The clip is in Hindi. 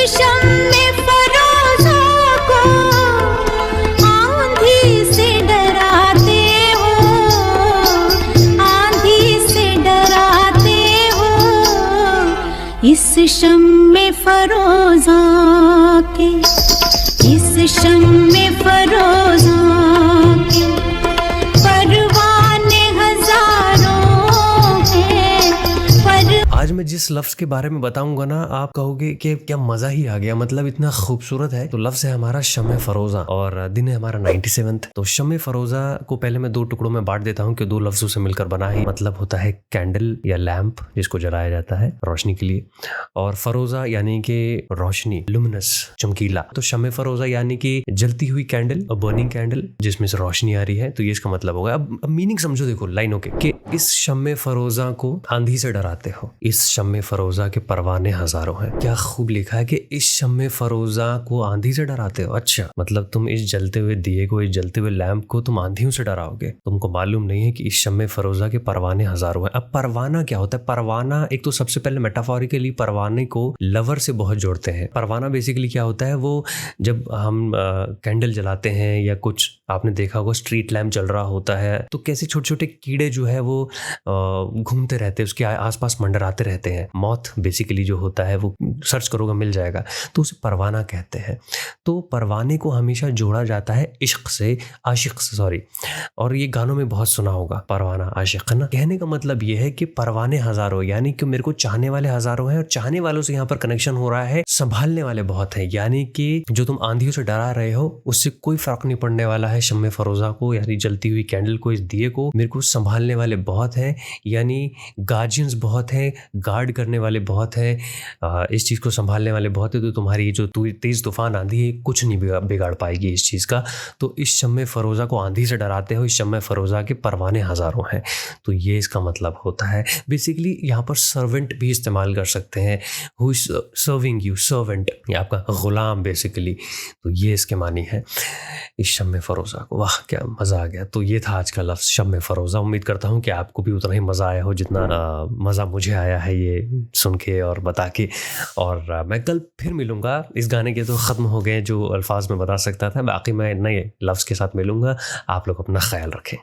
शम्मे फरोज़ा को आंधी से डराते हो, आंधी से डराते हो। इस शम्मे फरोज़ा के, इस शम्मे फरोज़ा के परवाने हजारों हैं। आज मैं जिस लफ्ज़ के बारे में बताऊंगा ना, आप कहोगे कि क्या मज़ा ही आ गया, मतलब इतना खूबसूरत है। तो लफ्ज़ है हमारा शम्मे फ़रोज़ा और दिन है हमारा 97। तो शम्मे फ़रोज़ा को पहले मैं दो टुकड़ों में बांट देता हूँ कि दो लफ्ज़ों से मिलकर बना है। मतलब होता है कैंडल या लैम्प, जिसको जलाया जाता है रोशनी के लिए, और फ़रोज़ा यानी कि रोशनी, लुमिनस, चमकीला। तो शम्मे फ़रोज़ा यानी कि जलती हुई कैंडल, बर्निंग कैंडल जिसमें से रोशनी आ रही है। तो ये इसका मतलब होगा। अब मीनिंग समझो, देखो लाइनों के, कि इस शम्मे फ़रोज़ा को आंधी से डराते हो, इस शम्मे फ़रोज़ा के परवाने हजारों हैं। क्या खूब लिखा है कि इस शम्मे फ़रोज़ा को आंधी से डराते हो। अच्छा, मतलब तुम इस जलते हुए दिए को, इस जलते हुए लैंप को तुम आंधियों से डराओगे। तुमको मालूम नहीं है कि इस शम्मे फ़रोज़ा के परवाने हजारों हैं। अब परवाना क्या होता है? परवाना एक तो सबसे पहले मेटाफोरिकली परवाने को लवर से बहुत जोड़ते हैं। परवाना बेसिकली क्या होता है, वो जब हम कैंडल जलाते हैं या कुछ आपने देखा होगा स्ट्रीट लैम्प जल रहा होता है, तो कैसे छोटे छोटे कीड़े जो है वो घूमते रहते हैं, उसके आसपास मंडराते रहते हैं। मॉथ बेसिकली जो होता है, वो सर्च करोगे मिल जाएगा, तो उसे परवाना कहते हैं। तो परवाने को हमेशा जोड़ा जाता है इश्क से, आशिक से, सॉरी। और ये गानों में बहुत सुना होगा, परवाना आशिक, ना। कहने का मतलब ये है कि परवाने हजारों, यानी कि मेरे को चाहने वाले हजारों हैं, और चाहने वालों से यहाँ पर कनेक्शन हो रहा है, संभालने वाले बहुत हैं। यानी कि जो तुम आंधियों से डरा रहे हो, उससे कोई फर्क नहीं पड़ने वाला है। शम्मे फ़रोज़ा को, यानी जलती हुई कैंडल को, इस दिए को, मेरे को संभालने वाले बहुत हैं, यानी गार्जियंस बहुत हैं, गार्ड करने वाले बहुत हैं, इस चीज़ को संभालने वाले बहुत हैं। तो तुम्हारी जो तेज़ तूफान आंधी है, कुछ नहीं बिगाड़ पाएगी इस चीज़ का। तो इस शम्मे फ़रोज़ा को आंधी से डराते हो, इस शम्मे फ़रोज़ा के परवाने हज़ारों हैं। तो ये इसका मतलब होता है। बेसिकली यहाँ पर सर्वेंट भी इस्तेमाल कर सकते हैं, who is serving you, servant, या आपका ग़ुलाम बेसिकली। तो ये इसके मानी है इस शम्मे फ़रोज़ा को। वाह, क्या मज़ा आ गया। तो ये था आज का लफ्ज़ शम्मे फ़रोज़ा। उम्मीद करता हूँ कि आपको भी उतना ही मज़ा आया हो जितना मज़ा मुझे आया है ये सुन के और बता के। और मैं कल फिर मिलूँगा। इस गाने के तो ख़त्म हो गए जो अल्फाज में बता सकता था, बाकी मैं नए लफ्ज़ के साथ मिलूँगा। आप लोग अपना ख्याल रखें।